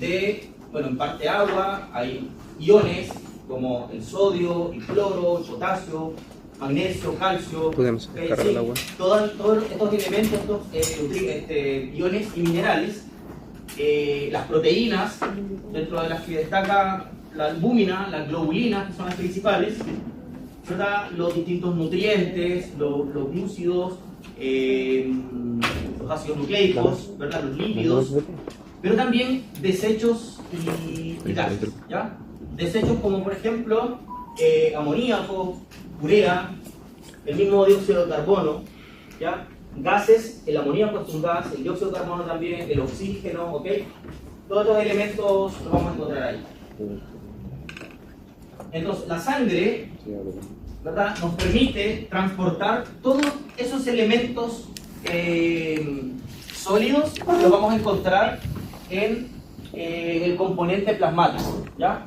de, bueno, en parte agua, hay iones como el sodio, el cloro, el potasio, magnesio, calcio, podemos descargar el agua. Todos estos elementos, iones y minerales, las proteínas, dentro de las que destaca la albúmina, las globulinas, que son las principales, ¿verdad? Los distintos nutrientes, los glúcidos, los ácidos nucleicos, ¿verdad? Los lípidos, pero también desechos y gases, ¿ya? Desechos como por ejemplo amoníaco, urea, el mismo dióxido de carbono, ¿ya? Gases, el amoníaco es un gas, el dióxido de carbono también, el oxígeno, ¿ok? Todos estos elementos los vamos a encontrar ahí. Entonces, la sangre, ¿verdad?, nos permite transportar todos esos elementos sólidos que los vamos a encontrar en el componente plasmático, ¿ya?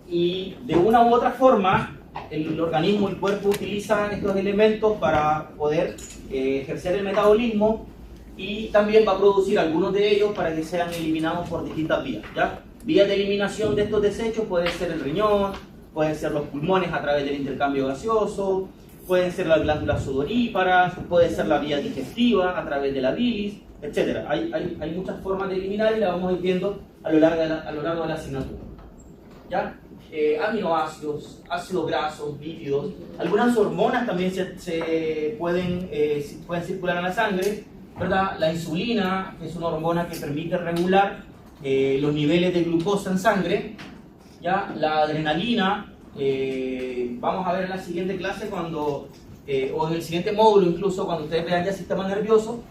Y de una u otra forma, el organismo, el cuerpo utiliza estos elementos para poder ejercer el metabolismo y también va a producir algunos de ellos para que sean eliminados por distintas vías, ¿ya? Vías de eliminación de estos desechos puede ser el riñón, pueden ser los pulmones a través del intercambio gaseoso, pueden ser las glándulas sudoríparas, puede ser la vía digestiva a través de la bilis, etc. Hay muchas formas de eliminar y las vamos a ir viendo a lo largo de la asignatura, ¿ya? Aminoácidos, ácidos grasos, lípidos, algunas hormonas también pueden circular en la sangre, ¿verdad? La insulina es una hormona que permite regular los niveles de glucosa en sangre, ¿ya? La adrenalina, vamos a ver en la siguiente clase o en el siguiente módulo incluso, cuando ustedes vean ya el sistema nervioso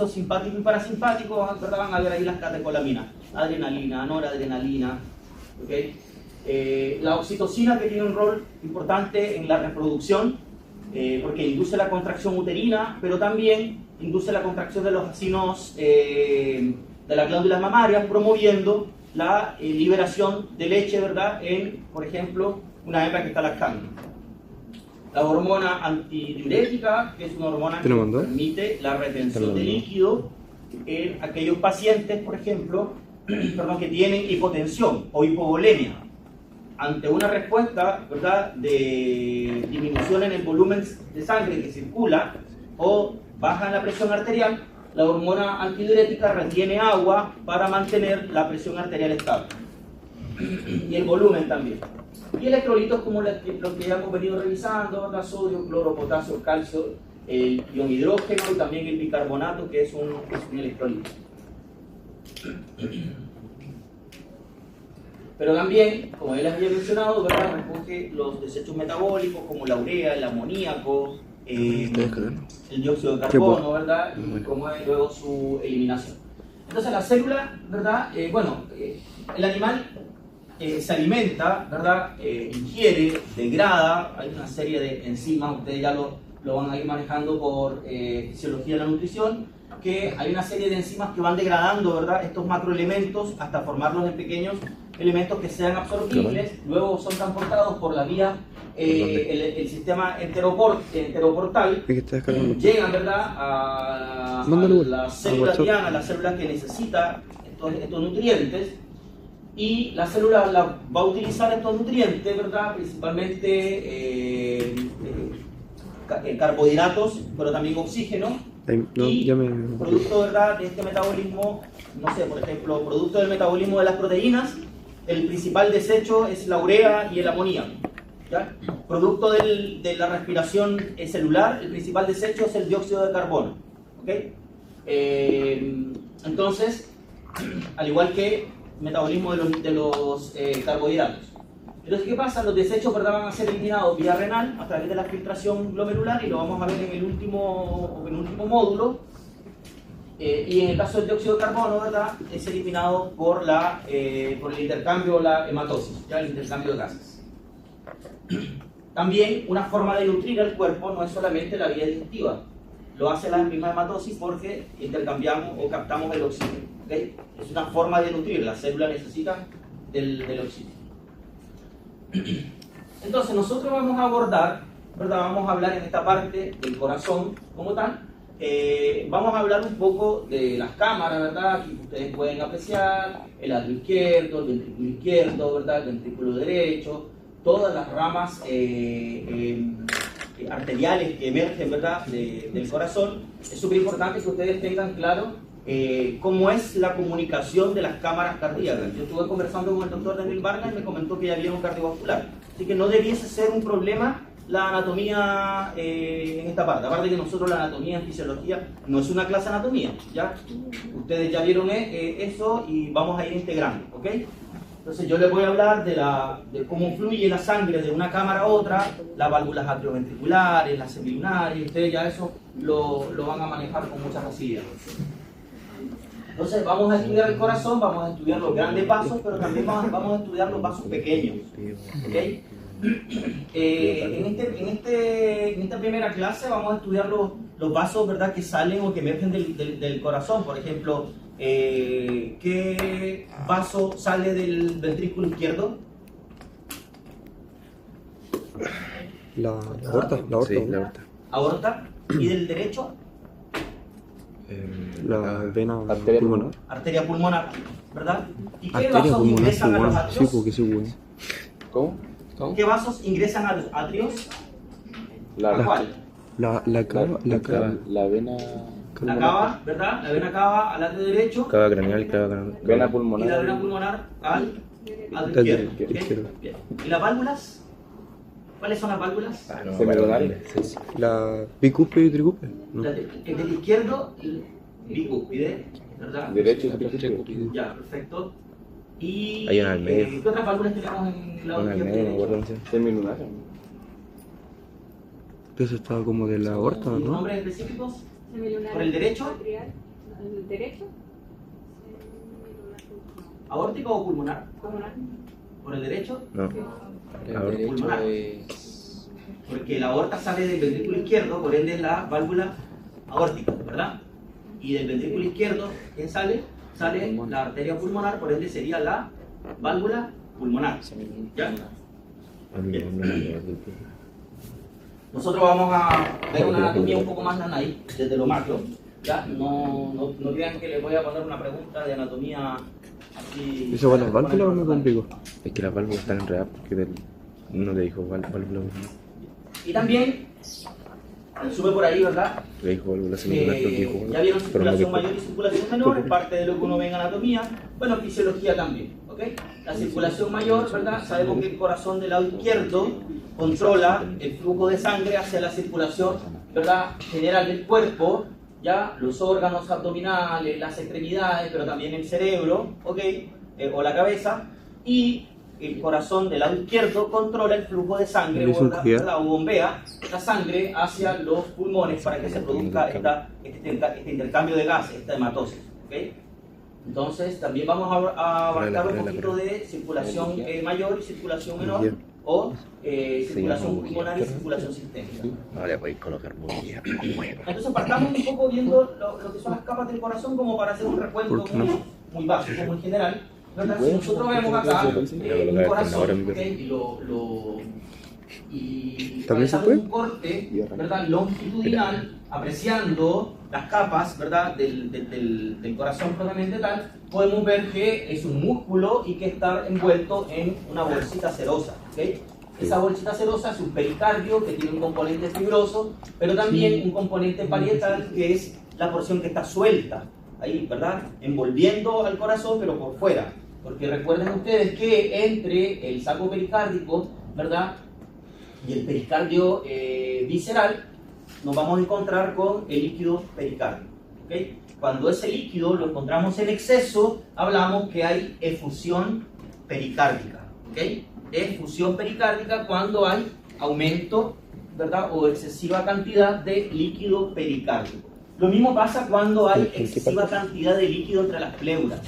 simpático y parasimpático, ¿verdad? Van a ver ahí las catecolaminas, adrenalina, noradrenalina, ¿okay? La oxitocina, que tiene un rol importante en la reproducción, porque induce la contracción uterina, pero también induce la contracción de los vacinos de las glándulas mamarias, promoviendo la liberación de leche, ¿verdad?, en, por ejemplo, una hembra que está lactando. La hormona antidiurética, que es una hormona que permite la retención de líquido en aquellos pacientes, por ejemplo, que tienen hipotensión o hipovolemia. Ante una respuesta, ¿verdad?, de disminución en el volumen de sangre que circula o baja en la presión arterial, la hormona antidiurética retiene agua para mantener la presión arterial estable y el volumen también. Y electrolitos como los que ya hemos venido revisando, ¿verdad? Sodio, cloro, potasio, calcio, el ion hidrógeno y también el bicarbonato, que es un electrolito. Pero también, como ya les había mencionado, ¿verdad?, recoge los desechos metabólicos como la urea, el amoníaco, el dióxido de carbono, ¿verdad?, y cómo es luego su eliminación. Entonces la célula, ¿verdad?, el animal se alimenta, ¿verdad?, ingiere, degrada, hay una serie de enzimas, ustedes ya lo van a ir manejando por fisiología de la nutrición, que hay una serie de enzimas que van degradando, ¿verdad?, estos macroelementos hasta formarlos en pequeños elementos que sean absorbibles, luego son transportados por la vía, el sistema enteroportal, llegan, va a las células diana, las células que necesitan estos nutrientes, y la célula va a utilizar estos nutrientes, ¿verdad?, principalmente carbohidratos, pero también oxígeno, y producto, ¿verdad?, de este metabolismo, no sé, por ejemplo, producto del metabolismo de las proteínas, el principal desecho es la urea y el amoníaco, ¿ya? Producto de la respiración celular, el principal desecho es el dióxido de carbono, ¿okay? Entonces, al igual que el metabolismo de los carbohidratos. Entonces, ¿qué pasa? Los desechos, ¿verdad?, van a ser eliminados vía renal a través de la filtración glomerular, y lo vamos a ver en el último módulo. Y en el caso del dióxido de carbono, ¿verdad?, es eliminado por el intercambio, la hematosis, ¿ya?, el intercambio de gases. También una forma de nutrir al cuerpo no es solamente la vía digestiva, lo hace la misma hematosis porque intercambiamos o captamos el oxígeno, ¿okay? Es una forma de nutrir, la célula necesita del oxígeno. Entonces nosotros vamos a abordar, ¿verdad?, vamos a hablar en esta parte del corazón como tal, vamos a hablar un poco de las cámaras, ¿verdad? Aquí ustedes pueden apreciar el atrio izquierdo, el ventrículo izquierdo, ¿verdad? El ventrículo derecho, todas las ramas arteriales que emergen, ¿verdad? Del corazón. Es súper importante que ustedes tengan claro cómo es la comunicación de las cámaras cardíacas. Yo estuve conversando con el doctor Daniel Vargas y me comentó que ya había un cardiovascular, así que no debiese ser un problema la anatomía en esta parte. Aparte que nosotros la anatomía en fisiología no es una clase de anatomía, ¿ya? Ustedes ya vieron eso y vamos a ir integrando, ¿ok? Entonces yo les voy a hablar de cómo fluye la sangre de una cámara a otra, las válvulas atrioventriculares, las semilunares, y ustedes ya eso lo van a manejar con mucha facilidad. Entonces vamos a estudiar el corazón, vamos a estudiar los grandes vasos, pero también vamos a estudiar los vasos pequeños, ¿ok? En esta primera clase vamos a estudiar los vasos, ¿verdad?, que salen o que emergen del corazón. Por ejemplo, ¿qué vaso sale del ventrículo izquierdo? La aorta. Sí, la aorta. ¿Aorta? ¿Y del derecho? La vena Arteria pulmonar. Arteria pulmonar, ¿verdad? ¿Y qué Arteria vasos pulmonar, ingresan a los pulmonar. Sí, atrios? porque sí, bueno. ¿Cómo? ¿Qué vasos ingresan a los atrios? ¿A cuál? La cava. La vena... La cava, ¿verdad? La vena cava al atrio derecho. Cava craneal, vena Y la pulmonar. vena pulmonar al Al izquierdo. izquierdo. Bien. ¿Y las válvulas? ¿Cuáles son las válvulas? Ah, no, semilunares. Sí. La bicúspide y tricúspide. ¿no? El del izquierdo, el bicúspide, ¿verdad? Derecho y tricúspide. Ya, perfecto. Y Hay una al medio. ¿qué otras válvulas tenemos en el lado Una al izquierdo? medio, no me y acuerdo derecho? cómo se llama. Semilunares. Eso estaba como de la aorta, ¿Sus ¿no? nombres específicos? Semilunar. ¿Por el derecho? Atrial. ¿El derecho? ¿Aórtico o pulmonar? Pulmonar. ¿Por el derecho? No. El Aorta. derecho Pulmonar. es... Porque la aorta sale del ventrículo izquierdo, por ende es la válvula aórtica, ¿verdad? Y del ventrículo izquierdo, ¿quién sale? Sale la arteria pulmonar, por ende sería la válvula pulmonar. ¿Ya? Nosotros vamos a ver una anatomía un poco más nanay, desde lo macro. ¿Ya? No crean que les voy a poner una pregunta de anatomía así. ¿Eso va a las válvulas o me complico? Es que las válvulas están enredadas porque no te dijo válvula. Y también, sube por ahí, ¿verdad? Le dijo válvula semilunar, creo que dijo Ya vieron pero no circulación dijo. mayor y circulación menor, es parte de lo que uno ve en anatomía, bueno, fisiología también, ¿ok? La circulación mayor, ¿verdad? Sabemos que el corazón del lado izquierdo controla el flujo de sangre hacia la circulación, ¿verdad?, general del cuerpo, ya, los órganos abdominales, las extremidades, pero también el cerebro, ¿ok? O la cabeza, y el corazón del lado izquierdo controla el flujo de sangre, ¿verdad? O bombea la sangre hacia los pulmones para que se produzca este intercambio de gases, esta hematosis. ¿Okay? Entonces, también vamos a abarcar un poquito de circulación mayor y circulación menor, o circulación pulmonar y circulación sistémica. No le podéis colocar bombilla. Entonces, partamos un poco viendo lo que son las capas del corazón, como para hacer un recuento muy básico, muy general. ¿Verdad? Si nosotros vemos acá un corazón, ¿okay? y realizamos un corte, ¿verdad?, longitudinal, apreciando las capas, ¿verdad?, del corazón propiamente tal, podemos ver que es un músculo y que está envuelto en una bolsita serosa. ¿Okay? Esa bolsita serosa es un pericardio que tiene un componente fibroso, pero también un componente parietal, que es la porción que está suelta ahí, ¿verdad?, envolviendo al corazón, pero por fuera. Porque recuerden ustedes que entre el saco pericárdico, ¿verdad?, y el pericardio visceral, nos vamos a encontrar con el líquido pericárdico. ¿Okay? Cuando ese líquido lo encontramos en exceso, hablamos que hay efusión pericárdica. ¿Okay? Efusión pericárdica cuando hay aumento, ¿verdad?, o excesiva cantidad de líquido pericárdico. Lo mismo pasa cuando hay excesiva cantidad de líquido entre las pleuras.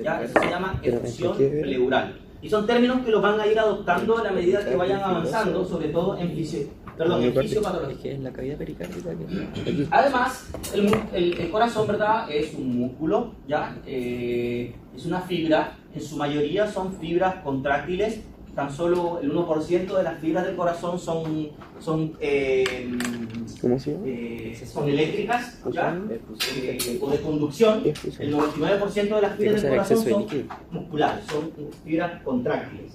¿Ya? Eso se llama efusión pleural. Y son términos que los van a ir adoptando a la medida que vayan avanzando, sobre todo en fisiopatología. Es que es la cavidad pericárdica que... Además, el corazón, ¿verdad?, es un músculo, ¿ya? Es una fibra, en su mayoría son fibras contráctiles tan solo el 1% de las fibras del corazón son ¿Cómo se llama? son eléctricas, ¿ya? O de conducción. El 99% de las fibras del corazón son musculares, son fibras contráctiles,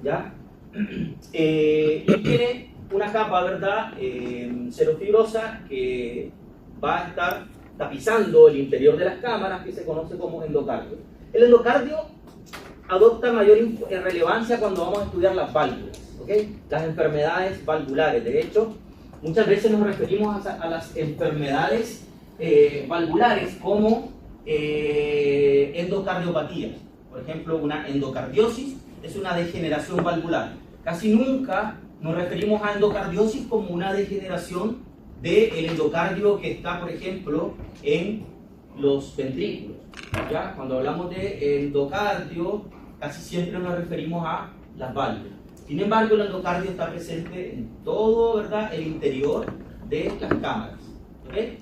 ¿ya? Y tiene una capa, ¿verdad? Cerofibrosa que va a estar tapizando el interior de las cámaras, que se conoce como endocardio. El endocardio adopta mayor relevancia cuando vamos a estudiar las válvulas, ¿ok? Las enfermedades valvulares. De hecho, muchas veces nos referimos a las enfermedades valvulares como endocardiopatías. Por ejemplo, una endocardiosis es una degeneración valvular. Casi nunca nos referimos a endocardiosis como una degeneración del endocardio que está, por ejemplo, en los ventrículos. ¿Ya? Cuando hablamos de endocardio, casi siempre nos referimos a las válvulas. Sin embargo, el endocardio está presente en todo, ¿verdad?, el interior de las cámaras. ¿Okay?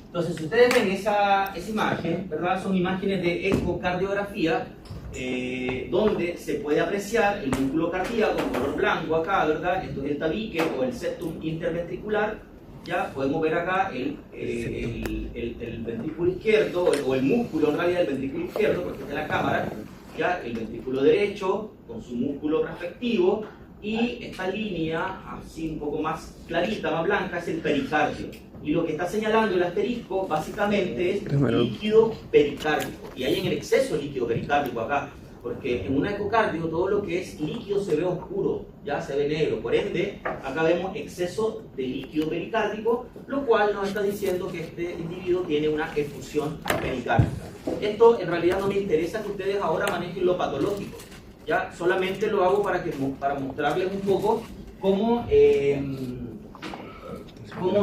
Entonces, si ustedes ven esa imagen, ¿verdad?, son imágenes de ecocardiografía, donde se puede apreciar el músculo cardíaco en color blanco acá, ¿verdad? Esto es el tabique o el septum interventricular. Ya podemos ver acá el ventrículo izquierdo o el músculo en realidad del ventrículo izquierdo, porque está en la cámara, ya el ventrículo derecho con su músculo respectivo, y esta línea así un poco más clarita, más blanca, es el pericardio. Y lo que está señalando el asterisco básicamente es líquido pericárdico. Y hay en el exceso de líquido pericárdico acá, porque en un ecocardio todo lo que es líquido se ve oscuro, ya se ve negro. Por ende, acá vemos exceso de líquido pericárdico, lo cual nos está diciendo que este individuo tiene una efusión pericárdica. Esto en realidad no me interesa que ustedes ahora manejen lo patológico, ya solamente lo hago para mostrarles un poco cómo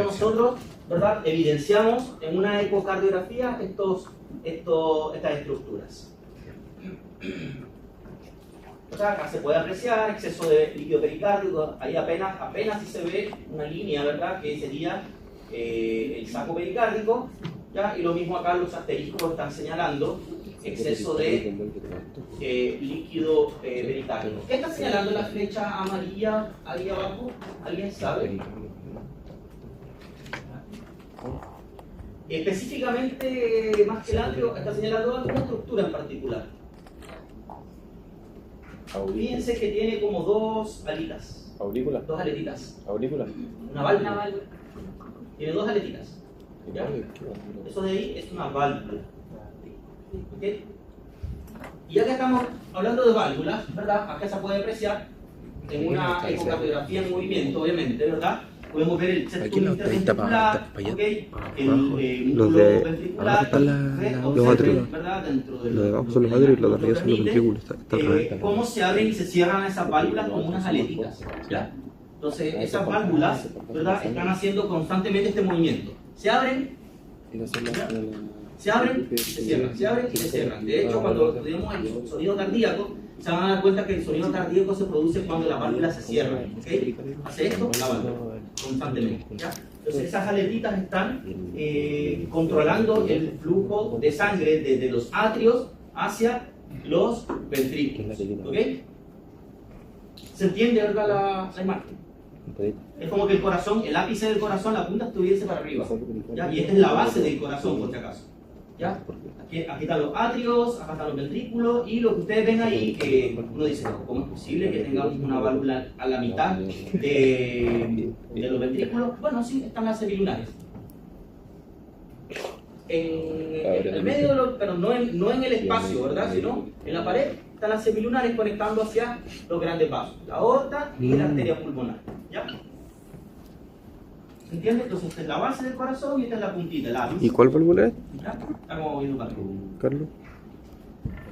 nosotros, ¿verdad?, evidenciamos en una ecocardiografía estas estructuras. O sea, acá se puede apreciar exceso de líquido pericárdico, ahí apenas si se ve una línea, ¿verdad?, que sería el saco pericárdico, ¿ya? Y lo mismo acá los asteriscos están señalando exceso de líquido pericárdico. ¿Qué está señalando la flecha amarilla ahí abajo? ¿Alguien sabe? Específicamente, más que el atrio, está señalando alguna estructura en particular. Fíjense que tiene como dos alitas. ¿Aurícula? Dos aletitas. ¿Aurícula? Una válvula. Tiene dos aletitas. ¿Ya? Eso de ahí es una válvula. ¿Ok? Y ya que estamos hablando de válvulas, ¿verdad? Acá se puede apreciar en una ecocardiografía en movimiento, obviamente, ¿verdad? Podemos ver el septum interventricular, ¿okay? El músculo ventricular, los atrios. ¿verdad? Dentro de Los de abajo son los atrios y los de arriba son los ventrículos. Cómo se abren y se cierran esas válvulas como unas aletitas, ¿ya? Entonces, esas válvulas, ¿verdad?, están haciendo constantemente este movimiento. Se abren, se abren y se cierran, se abren y se cierran. De hecho, cuando estudiamos el sonido cardíaco, se van a dar cuenta que el sonido cardíaco se produce cuando la válvula se cierra. ¿Okay? Hace esto la válvula constantemente, ¿ya? Entonces esas aletitas están controlando el flujo de sangre desde los atrios hacia los ventrículos. ¿Okay? ¿Se entiende, verdad, la imagen? Es como que el corazón, el ápice del corazón, la punta estuviese para arriba, ¿ya? Y esta es la base del corazón, por si acaso, ¿ya? Aquí están los atrios, acá están los ventrículos, y lo que ustedes ven ahí, que uno dice, ¿cómo es posible que tengamos una válvula a la mitad de los ventrículos? Bueno, sí, están las semilunares. En el medio, pero no en el espacio, ¿verdad? Sino en la pared están las semilunares conectando hacia los grandes vasos, la aorta y la arteria pulmonar, ¿ya? ¿Se entiende? Entonces esta es la base del corazón y esta es la puntita, el ápice. ¿Y cuál válvula es, ¿Ya? Estamos viendo para Carlos?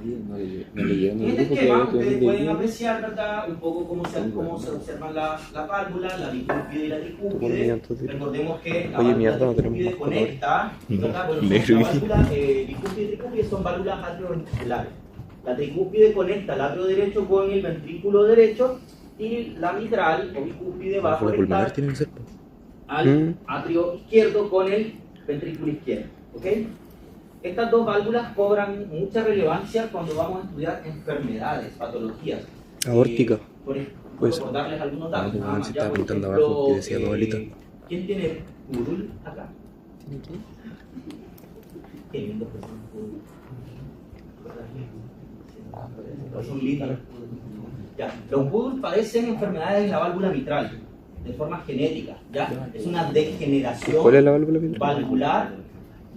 En este esquema ustedes pueden apreciar, ¿verdad?, un poco cómo se observan las válvulas, la bicúspide y la tricúspide. Recordemos que la válvula tricúspide conecta, ¿verdad? Bueno, la válvula bicúspide y tricúspide son válvulas atrioventriculares. La tricúspide conecta el atrio derecho con el ventrículo derecho y la mitral o bicúspide va a conectar al atrio izquierdo con el ventrículo izquierdo. ¿Ok? estas dos válvulas cobran mucha relevancia cuando vamos a estudiar enfermedades, patologías. Aórtica. Por darles algunos datos. Ah, nada más. si Ya, estaba por apuntando ejemplo, abajo, que decía Pablito. ¿Quién tiene curul acá? ¿Tiene qué? Qué lindo que son curul. Son lindos. Ya, los pudul padecen enfermedades de la válvula mitral de forma genética, ¿ya? Es una degeneración ¿Cuál es la válvula mitral? valvular,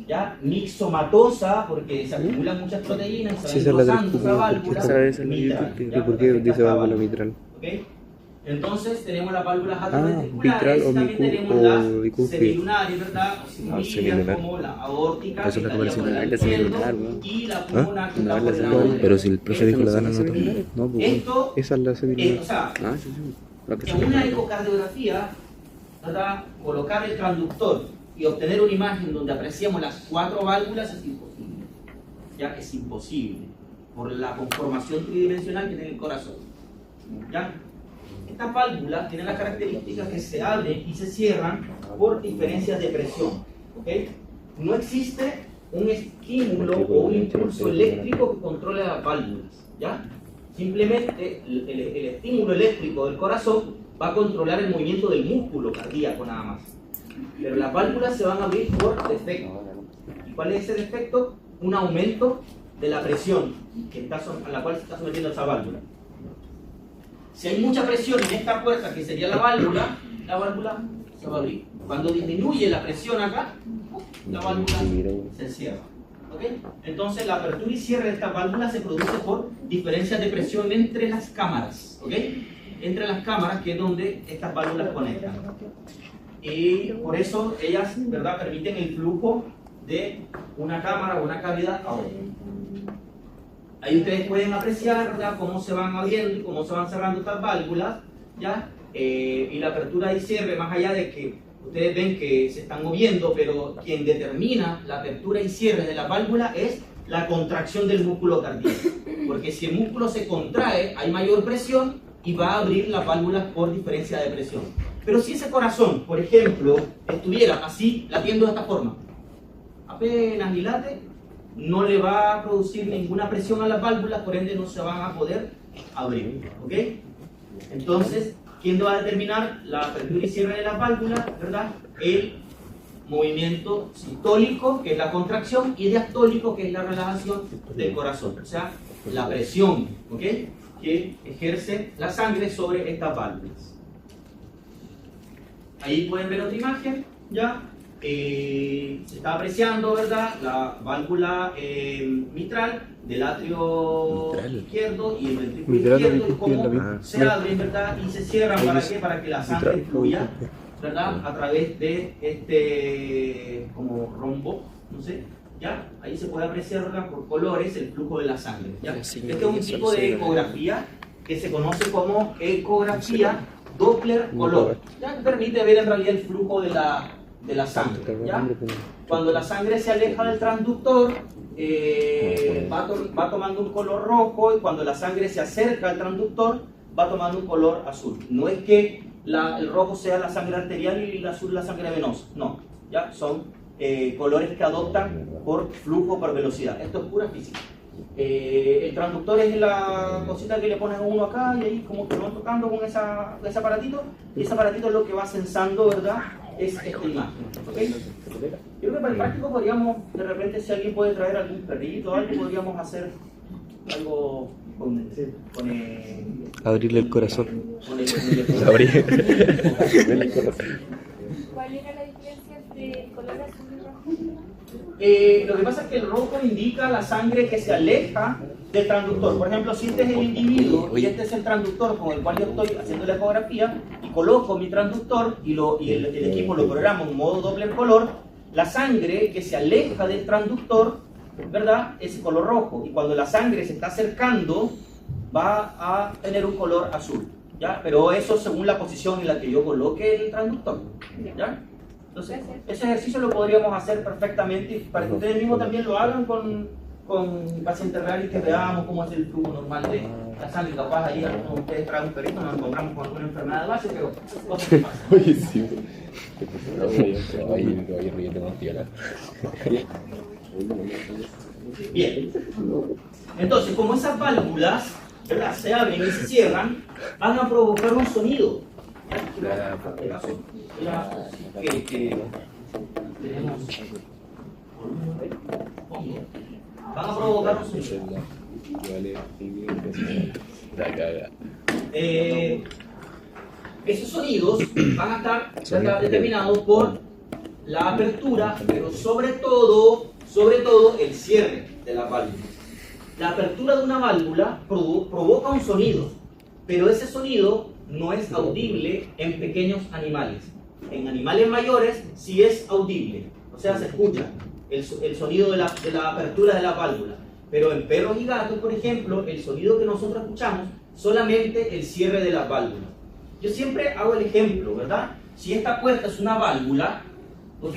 ¿ya? Mixomatosa, porque se acumulan muchas proteínas y se Sí, van esa es la del engrosando esa cubo, válvula esa es la mitral, del- ¿ya? ¿Y por qué dice Esta válvula mitral? ¿ok? Entonces tenemos las válvulas mitral atrioventriculares o y también tenemos o las bicúspide. semilunares, ¿verdad? semilunar. Como la aórtica, Eso es lo que estaría parece por una el vela semilunar, izquierdo, weón. y la pulmonar que Una está por vela el semilunar. lado. Pero si el profe dijo la dan a nota. No, pues, Esto, esa es la o semilunar. sea, Ah, sí, sí. Lo que se en una ve. ecocardiografía, ¿verdad? Colocar el transductor y obtener una imagen donde apreciamos las 4 válvulas es imposible. Ya es imposible por la conformación tridimensional que tiene el corazón. ¿Ya? Estas válvulas tienen las características que se abren y se cierran por diferencias de presión. ¿Ok? No existe un estímulo o un impulso eléctrico que controle las válvulas. ¿Ya? Simplemente el estímulo eléctrico del corazón va a controlar el movimiento del músculo cardíaco nada más. Pero las válvulas se van a abrir por defecto. ¿Y cuál es ese defecto? Un aumento de la presión a la cual se está sometiendo esa válvula. Si hay mucha presión en esta puerta, que sería la válvula se va a abrir. Cuando disminuye la presión acá, la válvula se cierra. ¿Ok? Entonces la apertura y cierre de esta válvula se produce por diferencias de presión entre las cámaras. ¿Ok? Entre las cámaras, que es donde estas válvulas conectan. Y por eso ellas, ¿verdad?, permiten el flujo de una cámara o una cavidad a otra. Ahí ustedes pueden apreciar, ¿verdad?, cómo se van abriendo y cómo se van cerrando estas válvulas, ¿ya? Y la apertura y cierre, más allá de que ustedes ven que se están moviendo, pero quien determina la apertura y cierre de la válvula es la contracción del músculo cardíaco. Porque si el músculo se contrae, hay mayor presión y va a abrir las válvulas por diferencia de presión. Pero si ese corazón, por ejemplo, estuviera así, latiendo de esta forma, apenas dilate, no le va a producir ninguna presión a las válvulas, por ende no se van a poder abrir. ¿Ok? Entonces, ¿quién va a determinar la apertura y cierre de las válvulas? ¿Verdad? El movimiento sistólico, que es la contracción, y diastólico, que es la relajación del corazón. O sea, la presión, ¿ok?, que ejerce la sangre sobre estas válvulas. Ahí pueden ver otra imagen, ¿ya? Se está apreciando, ¿verdad?, la válvula mitral del atrio izquierdo y el ventrículo Mitral y izquierdo, y bicúspide en la cómo misma. se abren, ¿verdad?, y se cierran. ¿Para qué? Para que la sangre Mitral, fluya, ¿verdad?, a través de este como rombo, no sé, ¿ya? Ahí se puede apreciar, ¿verdad?, por colores el flujo de la sangre, ¿ya? Sí, Este es un sí, tipo sí, de sí. ecografía que se conoce como ecografía Doppler color, ya, que permite ver en realidad el flujo de la sangre, ¿ya? Cuando la sangre se aleja del transductor, va tomando un color rojo, y cuando la sangre se acerca al transductor, va tomando un color azul. No es que el rojo sea la sangre arterial y el azul la sangre venosa, no, ¿ya? Son colores que adoptan por flujo, por velocidad. Esto es pura física. El transductor es la cosita que le ponen uno acá y ahí como que lo van tocando con ese aparatito, y ese aparatito es lo que va censando, ¿verdad?, es esta imagen. ¿Okay? Yo creo que para el práctico podríamos, de repente, si alguien puede traer algún perrito o algo, podríamos hacer algo con Abrirle el corazón. con el Abrir. ¿Cuál era la diferencia entre el color azul y rojo? Lo que pasa es que el rojo indica la sangre que se aleja del transductor. Por ejemplo, si este es el individuo y este es el transductor con el cual yo estoy haciendo la ecografía y coloco mi transductor y el equipo lo programa en modo Doppler color, la sangre que se aleja del transductor, ¿verdad?, es color rojo, y cuando la sangre se está acercando va a tener un color azul, ¿ya? Pero eso según la posición en la que yo coloque el transductor, ¿ya? Entonces, ese ejercicio lo podríamos hacer perfectamente para que ustedes mismos también lo hagan con pacientes reales y que veamos cómo es el flujo normal de la sangre. Capaz ahí algunos de ustedes traen un perrito, nos encontramos con alguna enfermedad de base, pero cosas que pasan. Oye, sí. Oye, riendo más piola. Bien. Entonces, como esas válvulas, ¿verdad?, se abren y se cierran, van a provocar un sonido. Van a provocar un sonido. Esos sonidos van a estar determinados por la apertura, pero sobre todo el cierre de la válvula. La apertura de una válvula provoca un sonido, pero ese sonido no es audible en pequeños animales. En animales mayores sí es audible, o sea, se escucha el sonido de la apertura de la válvula. Pero en perros y gatos, por ejemplo, el sonido que nosotros escuchamos solamente el cierre de las válvulas. Yo siempre hago el ejemplo, ¿verdad? Si esta puerta es una válvula, ¿ok?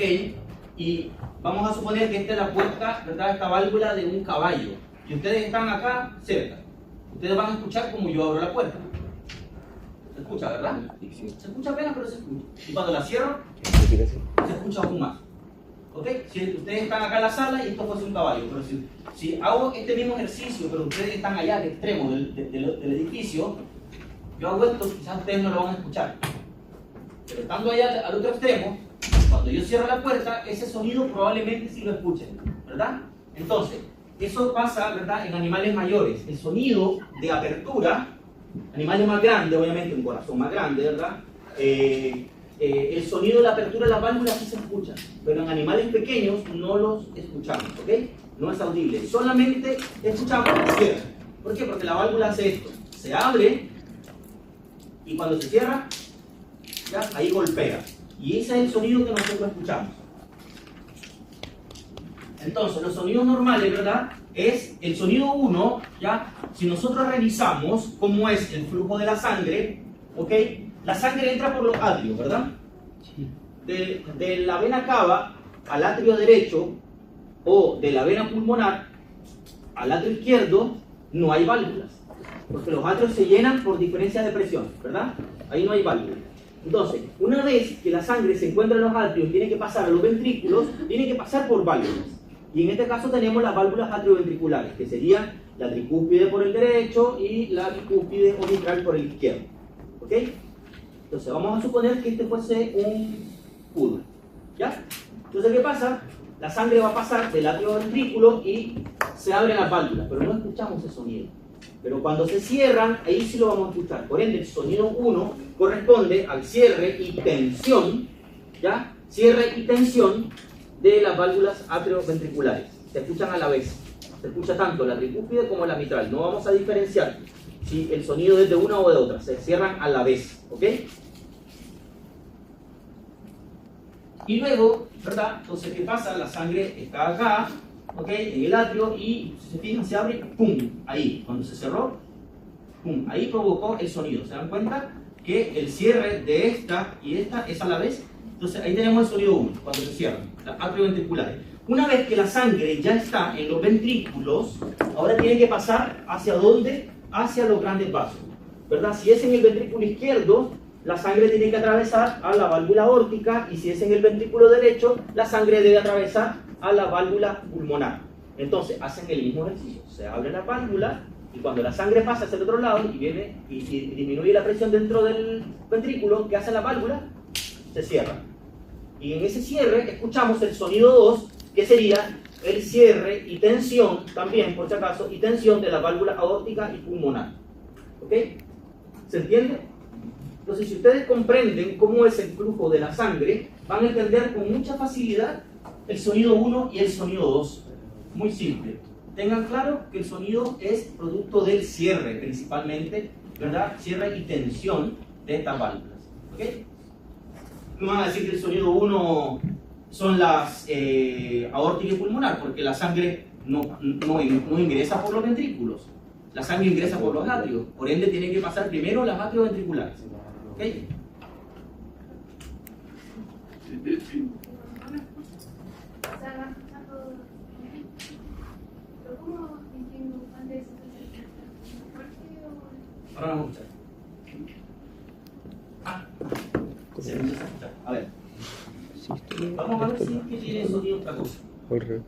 Y vamos a suponer que esta es la puerta, ¿verdad?, esta válvula de un caballo. Y ustedes están acá cerca. Ustedes van a escuchar como yo abro la puerta. ¿Se escucha, verdad? Se escucha apenas, pero se escucha. Y cuando la cierro, se escucha aún más. ¿Ok? Si ustedes están acá en la sala y esto fuese un caballo, pero si hago este mismo ejercicio, pero ustedes están allá al extremo del edificio, yo hago esto, quizás ustedes no lo van a escuchar. Pero estando allá al otro extremo, cuando yo cierro la puerta, ese sonido probablemente sí lo escuchen, ¿verdad? Entonces, eso pasa, ¿verdad?, en animales mayores. El sonido de apertura, animales más grandes, obviamente un corazón más grande, ¿verdad? El sonido de la apertura de las válvulas sí se escucha, pero en animales pequeños no los escuchamos, ¿ok? No es audible, solamente escuchamos el cierre. ¿Por qué? Porque la válvula hace esto, se abre y cuando se cierra, ya, ahí golpea. Y ese es el sonido que nosotros escuchamos. Entonces, los sonidos normales, ¿verdad?, es el sonido 1, ¿ya? Si nosotros revisamos cómo es el flujo de la sangre, ¿ok? La sangre entra por los atrios, ¿verdad? De la vena cava al atrio derecho o de la vena pulmonar al atrio izquierdo no hay válvulas, porque los atrios se llenan por diferencia de presión, ¿verdad? Ahí no hay válvulas. Entonces, una vez que la sangre se encuentra en los atrios y tiene que pasar a los ventrículos, tiene que pasar por válvulas. Y en este caso tenemos las válvulas atrioventriculares, que serían la tricúspide por el derecho y la tricúspide o mitral por el izquierdo. ¿Ok? Entonces vamos a suponer que este fuese un fútbol. ¿Ya? Entonces, ¿qué pasa? La sangre va a pasar del atrioventrículo y se abren las válvulas, pero no escuchamos ese sonido. Pero cuando se cierran, ahí sí lo vamos a escuchar. Por ende, el sonido 1 corresponde al cierre y tensión, ¿ya? Cierre y tensión de las válvulas atrioventriculares. Se escuchan a la vez. Se escucha tanto la tricúspide como la mitral. No vamos a diferenciar si el sonido es de una o de otra. Se cierran a la vez. ¿Ok? Y luego, ¿verdad? Entonces, ¿qué pasa? La sangre está acá, ¿ok?, en el atrio, y si se fijan, se abre, ¡pum!, ahí. Cuando se cerró, ¡pum!, ahí provocó el sonido. ¿Se dan cuenta? Que el cierre de esta y esta es a la vez. Entonces, ahí tenemos el sonido 1, cuando se cierran, las atrioventriculares. Una vez que la sangre ya está en los ventrículos, ahora tiene que pasar ¿hacia dónde? Hacia los grandes vasos, ¿verdad? Si es en el ventrículo izquierdo, la sangre tiene que atravesar a la válvula aórtica, y si es en el ventrículo derecho, la sangre debe atravesar a la válvula pulmonar. Entonces, hacen el mismo ejercicio. Se abre la válvula, y cuando la sangre pasa hacia el otro lado y viene y disminuye la presión dentro del ventrículo, ¿qué hace la válvula? Se cierra. Y en ese cierre escuchamos el sonido 2, que sería el cierre y tensión, también por si acaso, y tensión de la válvula aórtica y pulmonar. ¿Ok? ¿Se entiende? Entonces, si ustedes comprenden cómo es el flujo de la sangre, van a entender con mucha facilidad el sonido 1 y el sonido 2. Muy simple. Tengan claro que el sonido es producto del cierre, principalmente, ¿verdad? Cierre y tensión de estas válvulas. ¿Ok? No van a decir que el sonido 1 son las aórtica y pulmonar, porque la sangre no ingresa por los ventrículos. La sangre ingresa por los atrios. Por ende, tiene que pasar primero las atrioventriculares. ¿Ok? Ahora vamos a escuchar. Se empieza a escuchar. A ver. Vamos a ver si es que tiene sonido otra cosa. O al revés.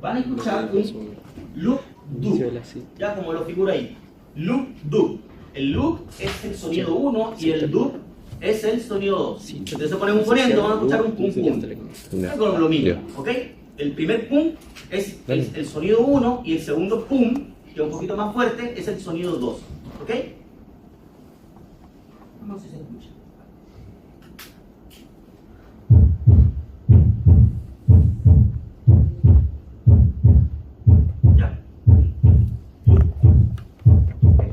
van a escuchar un loop Se do, ve así. ya como lo figura ahí. Loop do. El loop es el sonido 1 y el do es el sonido 2. Entonces se pone un fonendo, van a escuchar un pum pum. Ya. Es como lo mismo, Ya. ¿ok? El primer pum es el sonido 1 y el segundo pum, que es un poquito más fuerte, es el sonido 2, ¿ok? No sé si se escucha. Ya.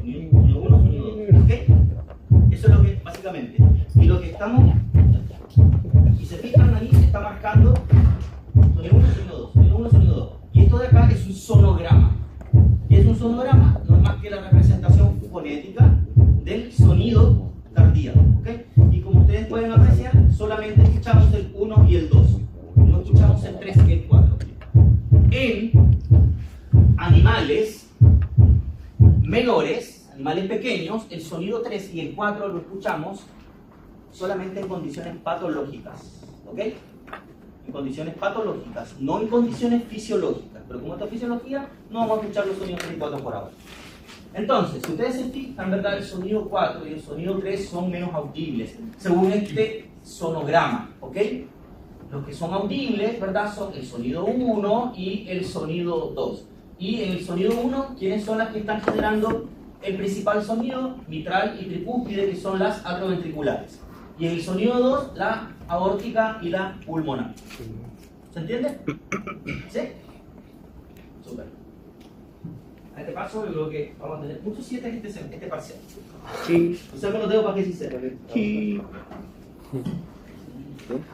Sonido 1, sonido 2, ¿ok? Eso es lo que, básicamente. Y lo que estamos, si se fijan ahí, está marcando sonido 1, sonido 2, sonido 1, sonido 2. Y esto de acá es un sonograma. Y es un sonograma, no es más que la representación fonética del sonido cardíaco, ¿ok? Y como ustedes pueden apreciar, solamente escuchamos el 1 y el 2. No escuchamos el 3 y el 4. En animales menores, animales pequeños, el sonido 3 y el 4 lo escuchamos solamente en condiciones patológicas, ¿ok? En condiciones patológicas, no en condiciones fisiológicas. Pero como esta es fisiología, no vamos a escuchar los sonidos 3 y 4 por ahora. Entonces, si ustedes se fijan, ¿verdad? El sonido 4 y el sonido 3 son menos audibles, según este sonograma, ¿ok? Los que son audibles, ¿verdad? Son el sonido 1 y el sonido 2. Y en el sonido 1, ¿quiénes son las que están generando el principal sonido? Mitral y tricúspide, que son las atrioventriculares. Y en el sonido 2, la aórtica y la pulmonar. ¿Se entiende? ¿Sí? Súper. A este paso yo creo que vamos a tener muchos 7 en este parcial. Sí. O sea, me lo tengo para que sí sepa. Sí.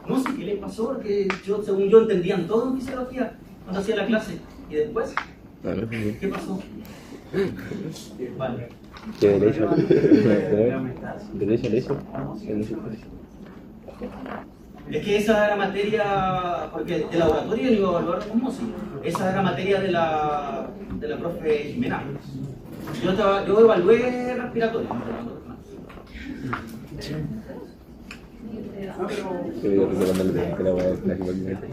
No sé qué les pasó, porque yo, según yo entendían todo en fisiología cuando hacía la clase. Y después, Vale, muy bien. ¿qué pasó? Vale. ¿Qué derecho? ¿Derecho al eso? Es que esa era materia, porque el laboratorio lo iba a evaluar como si. Esa era materia de la profe Jimena. Yo evalué respiratorio.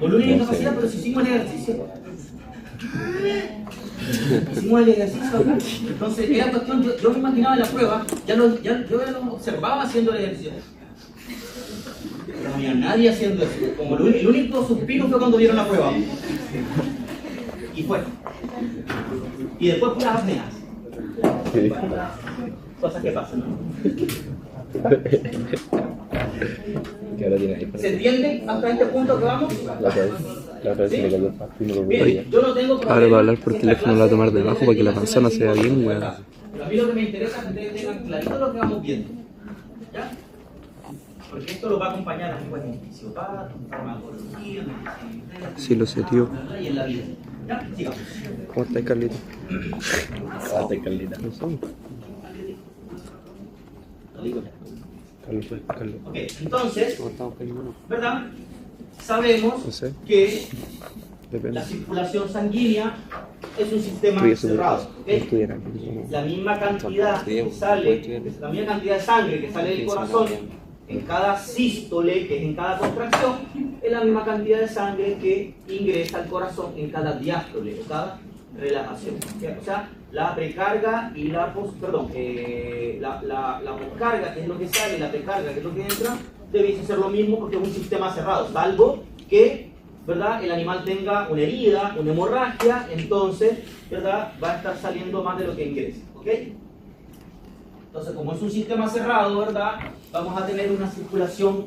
Volumen y incapacidad, pero si hicimos el ejercicio. Hicimos el ejercicio acá. Entonces, era cuestión, yo me imaginaba en la prueba, yo ya lo observaba haciendo el ejercicio. Pero no había nadie haciendo eso. Como el único suspiro fue cuando vieron la prueba. Y fue. Y después puras apneas. Cosas que pasan, ¿no? Que ahora tiene ahí. ¿Se entiende hasta este punto que vamos? La otra vez se le cayó el pasto y no lo volvió a Bien, yo no tengo problema. Ahora va a hablar por teléfono, lo va a tomar debajo para que la panzona se vea bien, weón. Pero a mí lo que me interesa es que ustedes tengan clarito lo que vamos viendo. ¿Ya? Porque esto lo va a acompañar después en fisiopatía, en farmacología, en medicina, Sí, lo sé, tío. y en la vida. ¿Ya? Sigamos. ¿Cómo estás, Carlito? Ah, te Carlita. No sé. Lo digo. Carlos. Ok, entonces, ¿Cómo estamos, Carlos? ¿verdad? Sabemos No sé. que Depende. la circulación sanguínea es un sistema Estudia su cerrado. ¿Ok? estudiar aquí. La misma cantidad que sale, la misma cantidad de sangre que sale del corazón en cada sístole, que es en cada contracción, es la misma cantidad de sangre que ingresa al corazón en cada diástole, o cada relajación. O sea, la precarga y la poscarga, que es lo que sale, y la precarga, que es lo que entra, debiese ser lo mismo porque es un sistema cerrado, salvo que, ¿verdad?, el animal tenga una herida, una hemorragia, entonces, ¿verdad?, va a estar saliendo más de lo que ingresa, ¿ok? Entonces, como es un sistema cerrado, ¿verdad?, vamos a tener una circulación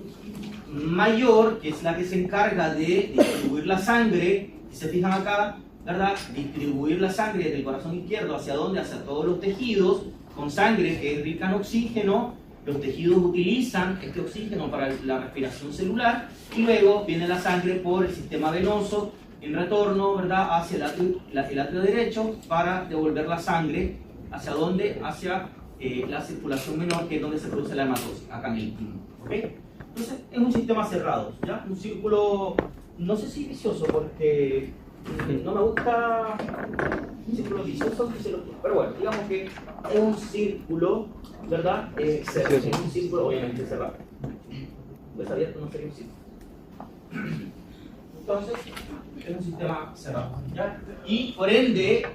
mayor, que es la que se encarga de distribuir la sangre. Si se fijan acá, ¿verdad?, distribuir la sangre desde el corazón izquierdo hacia dónde, hacia todos los tejidos, con sangre que es rica en oxígeno. Los tejidos utilizan este oxígeno para la respiración celular y luego viene la sangre por el sistema venoso en retorno, ¿verdad?, hacia el atrio derecho para devolver la sangre hacia dónde, hacia la circulación menor, que es donde se produce la hematosis, acá en el pulmón. ¿Okay? Entonces es un sistema cerrado, ¿ya? Un círculo, no sé si vicioso, porque no me gusta un círculo vicioso, pero bueno, digamos que es un círculo, ¿verdad? Cerrado, es un círculo obviamente cerrado. Pues abierto no sería un círculo. Entonces, es un sistema cerrado, ¿ya? Y por ende,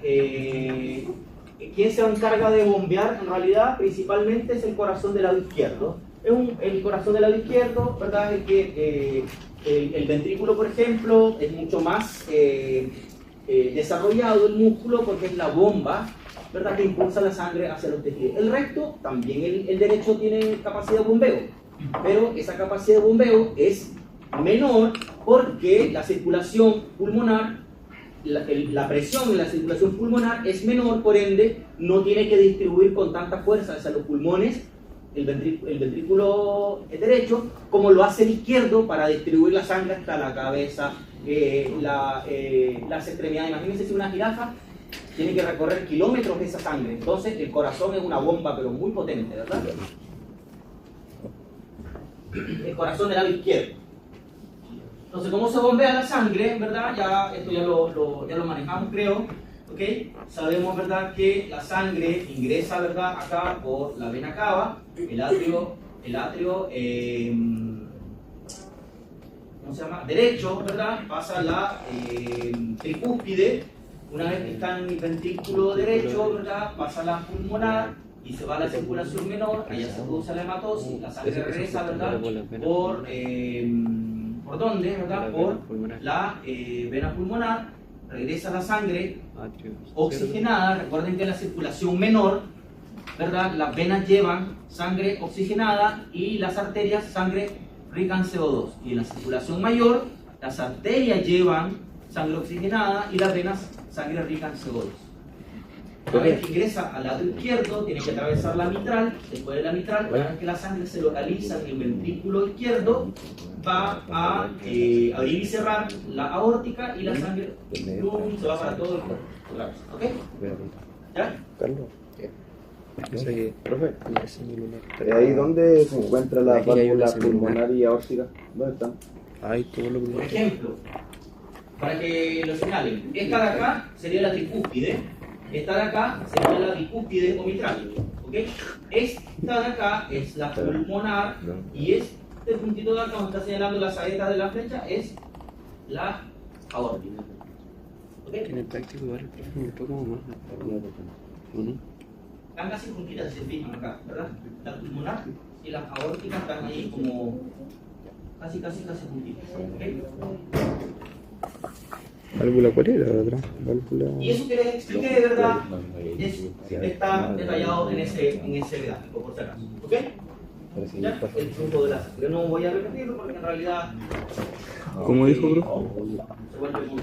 ¿quién se encarga de bombear? En realidad, principalmente es el corazón del lado izquierdo. El corazón del lado izquierdo, ¿verdad? Es que el ventrículo, por ejemplo, es mucho más desarrollado el músculo porque es la bomba, ¿verdad?, que impulsa la sangre hacia los tejidos. El recto, también el derecho tiene capacidad de bombeo, pero esa capacidad de bombeo es menor porque la circulación pulmonar, la presión en la circulación pulmonar es menor, por ende no tiene que distribuir con tanta fuerza hacia los pulmones el ventrículo derecho como lo hace el izquierdo para distribuir la sangre hasta la cabeza, las extremidades. Imagínense si una jirafa tiene que recorrer kilómetros de esa sangre, entonces el corazón es una bomba pero muy potente, ¿verdad? El corazón del lado izquierdo. Entonces, ¿cómo se bombea la sangre? ¿Verdad? Ya esto ya lo manejamos, creo. ¿Ok? Sabemos, ¿verdad?, que la sangre ingresa, ¿verdad?, acá por la vena cava, el atrio ¿cómo se llama? Derecho, ¿verdad? Pasa la tricúspide. Una vez que está en el ventrículo derecho, ¿verdad?, pasa la pulmonar y se va a la circulación menor, allá se produce la hematosis, la sangre regresa, ¿verdad?, ¿por dónde? ¿Verdad? Por la vena pulmonar, regresa la sangre oxigenada. Recuerden que la circulación menor, ¿verdad?, las venas llevan sangre oxigenada y las arterias sangre rica en CO2. Y en la circulación mayor, las arterias llevan sangre oxigenada y las venas sangre rica en CO2. Una vez que ingresa al lado izquierdo, tiene que atravesar la mitral. Después de la mitral, una vez que la sangre se localiza en el ventrículo izquierdo, va a abrir y cerrar la aórtica y la sangre se va para todo el cuerpo. ¿Ok? ¿Ya? Carlos. Profe, ¿ahí dónde se encuentra la válvula pulmonar y aórtica? ¿Dónde están? Ay, todo lo Por ejemplo, para que lo señalen, esta de acá sería la tricúspide, esta de acá sería la bicúspide o mitral, ¿ok? Esta de acá es la pulmonar y este puntito de acá donde está señalando la saeta de la flecha es la aórtica. ¿Ok? En el práctico igual el profe me tocó más. ¿O no? Están casi juntitas, se fijan acá, ¿verdad? La pulmonar y la aórtica están ahí como casi juntitas, ¿ok? ¿Válvula cuál era la otra? Válvula... Y eso que les expliqué de verdad está detallado en ese gráfico, por si acaso. ¿Ok? ¿Ya? El flujo de la sangre. No voy a repetirlo porque en realidad ¿Cómo dijo, bro? se vuelve muy...